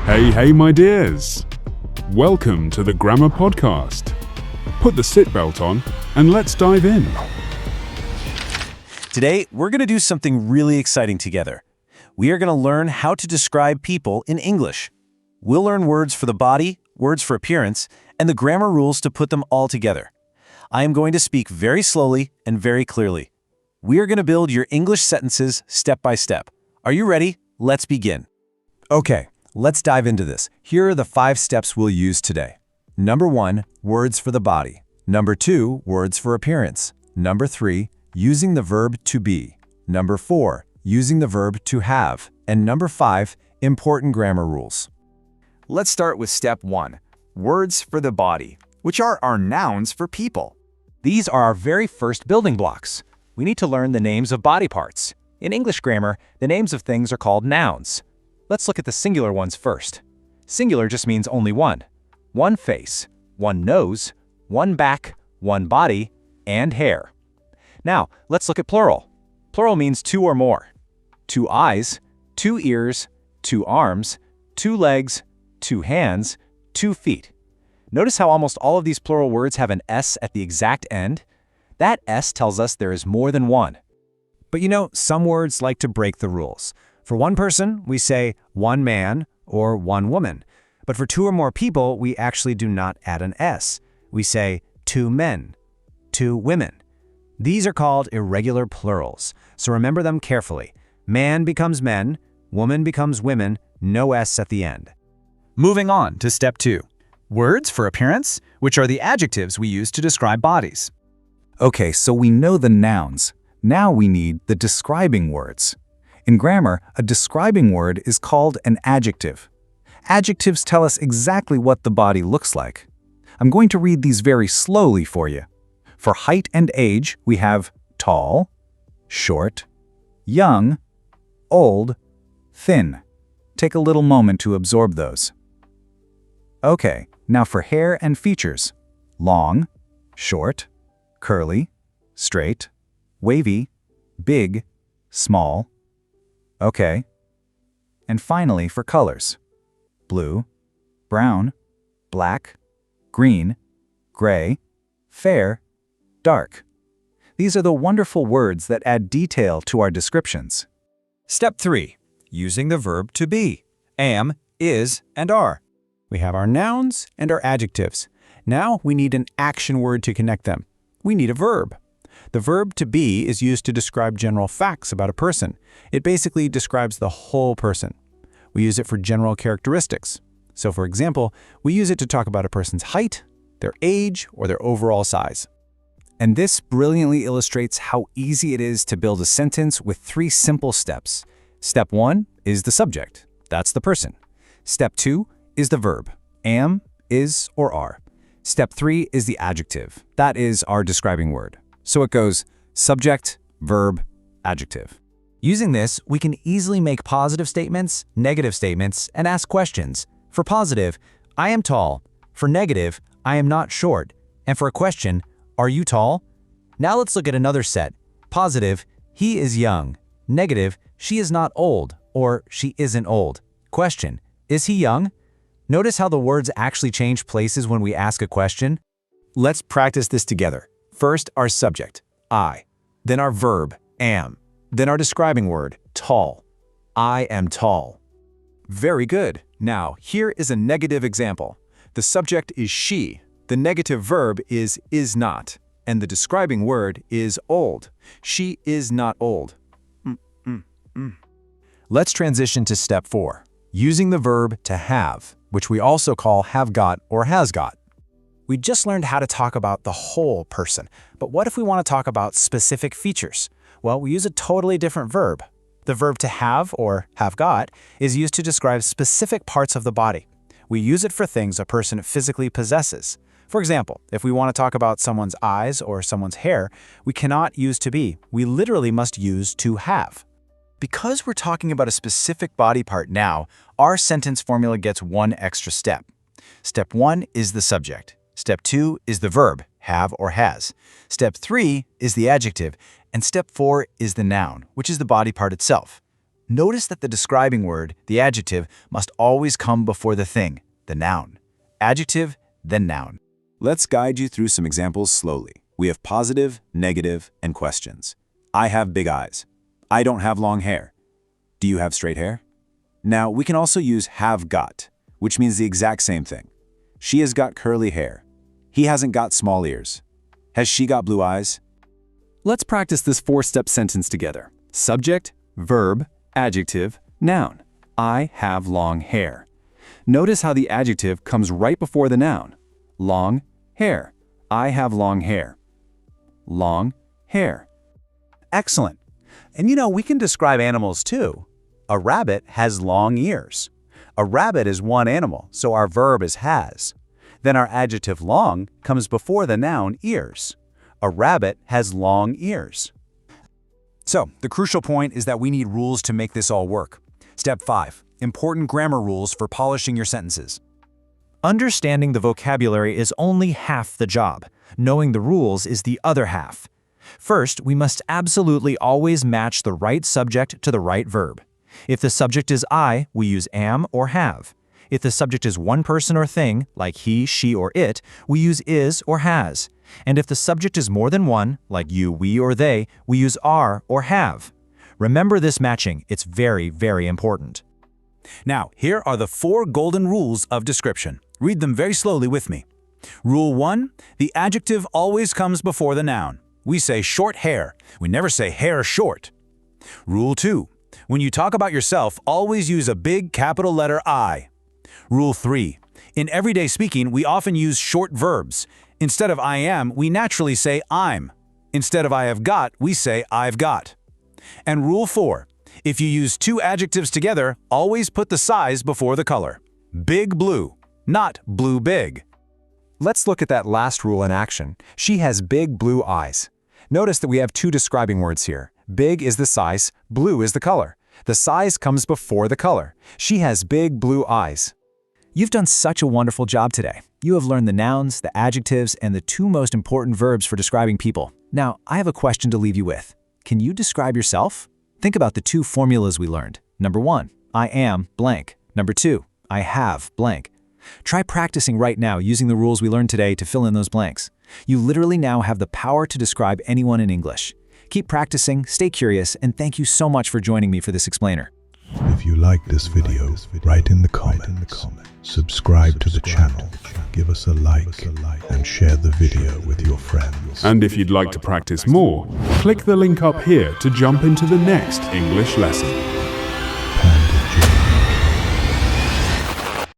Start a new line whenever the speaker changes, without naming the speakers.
Hey, my dears! Welcome to the Grammar Podcast. Put the seatbelt on and let's dive in.
Today, we're going to do something really exciting together. We are going to learn how to describe people in English. We'll learn words for the body, words for appearance, and the grammar rules to put them all together. I am going to speak very slowly and very clearly. We are going to build your English sentences step by step. Are you ready? Let's begin. Okay, let's dive into this. Here are the 5 steps we'll use today. Number 1, words for the body. Number 2, words for appearance. Number 3, using the verb to be. Number 4, using the verb to have. And number 5, important grammar rules.
Let's start with step 1, words for the body, which are our nouns for people.
These are our very first building blocks. We need to learn the names of body parts. In English grammar, the names of things are called nouns. Let's look at the singular ones first. Singular just means only one. One face, one nose, one back, one body, and hair. Now, let's look at plural. Plural means 2 or more. 2 eyes, 2 ears, 2 arms, 2 legs, 2 hands, 2 feet. Notice how almost all of these plural words have an S at the exact end? That S tells us there is more than one.
But you know, some words like to break the rules. For one person, we say one man or one woman. But for 2 or more people, we actually do not add an S. We say 2 men, 2 women. These are called irregular plurals, so remember them carefully. Man becomes men, woman becomes women, no S at the end.
Moving on to step 2, words for appearance, which are the adjectives we use to describe bodies.
Okay, so we know the nouns. Now we need the describing words. In grammar, a describing word is called an adjective. Adjectives tell us exactly what the body looks like. I'm going to read these very slowly for you. For height and age, we have tall, short, young, old, thin. Take a little moment to absorb those. Okay, now for hair and features. Long, short, curly, straight, wavy, big, small. Okay. And finally for colors. Blue, brown, black, green, gray, fair, dark. These are the wonderful words that add detail to our descriptions.
Step 3, using the verb to be. Am, is, and are. We have our nouns and our adjectives. Now we need an action word to connect them. We need a verb. The verb to be is used to describe general facts about a person. It basically describes the whole person. We use it for general characteristics. So for example, we use it to talk about a person's height, their age, or their overall size.
And this brilliantly illustrates how easy it is to build a sentence with 3 simple steps. Step 1 is the subject. That's the person. Step 2 is the verb. Am, is, or are. Step 3 is the adjective. That is our describing word. So it goes subject, verb, adjective. Using this, we can easily make positive statements, negative statements, and ask questions. For positive, I am tall. For negative, I am not short. And for a question, are you tall? Now let's look at another set. Positive, he is young. Negative, she is not old, or she isn't old. Question, is he young? Notice how the words actually change places when we ask a question? Let's practice this together. First, our subject, I. Then our verb, am. Then our describing word, tall. I am tall. Very good. Now, here is a negative example. The subject is she. The negative verb is not. And the describing word is old. She is not old. Let's transition to step 4, using the verb to have, which we also call have got or has got. We just learned how to talk about the whole person, but what if we want to talk about specific features? Well, we use a totally different verb. The verb to have, or have got, is used to describe specific parts of the body. We use it for things a person physically possesses. For example, if we want to talk about someone's eyes or someone's hair, we cannot use to be. We literally must use to have. Because we're talking about a specific body part now, our sentence formula gets one extra step. Step 1 is the subject. Step 2 is the verb, have or has. Step 3 is the adjective. And step 4 is the noun, which is the body part itself. Notice that the describing word, the adjective, must always come before the thing, the noun. Adjective, then noun.
Let's guide you through some examples slowly. We have positive, negative, and questions. I have big eyes. I don't have long hair. Do you have straight hair? Now, we can also use have got, which means the exact same thing. She has got curly hair. He hasn't got small ears. Has she got blue eyes? Let's practice this 4-step sentence together. Subject, verb, adjective, noun. I have long hair. Notice how the adjective comes right before the noun. Long hair. I have long hair. Long hair.
Excellent. And we can describe animals too. A rabbit has long ears. A rabbit is one animal, so our verb is has. Then our adjective long comes before the noun ears. A rabbit has long ears. So, the crucial point is that we need rules to make this all work. Step 5. Important grammar rules for polishing your sentences.
Understanding the vocabulary is only half the job. Knowing the rules is the other half. First, we must absolutely always match the right subject to the right verb. If the subject is I, we use am or have. If the subject is one person or thing, like he, she, or it, we use is or has. And if the subject is more than one, like you, we, or they, we use are or have. Remember this matching. It's very, very important.
Now, here are the 4 golden rules of description. Read them very slowly with me. Rule 1. The adjective always comes before the noun. We say short hair. We never say hair short. Rule 2. When you talk about yourself, always use a big capital letter I. Rule 3. In everyday speaking, we often use short verbs. Instead of I am, we naturally say I'm. Instead of I have got, we say I've got. And Rule 4. If you use 2 adjectives together, always put the size before the color. Big blue, not blue big.
Let's look at that last rule in action. She has big blue eyes. Notice that we have 2 describing words here. Big is the size, blue is the color. The size comes before the color. She has big blue eyes.
You've done such a wonderful job today. You have learned the nouns, the adjectives, and the 2 most important verbs for describing people. Now, I have a question to leave you with. Can you describe yourself? Think about the 2 formulas we learned. Number 1, I am blank. Number 2, I have blank. Try practicing right now using the rules we learned today to fill in those blanks. You literally now have the power to describe anyone in English. Keep practicing, stay curious, and thank you so much for joining me for this explainer.
If you like this video, write in the comments, subscribe to the channel, give us a like, and share the video with your friends.
And if you'd like to practice more, click the link up here to jump into the next English lesson.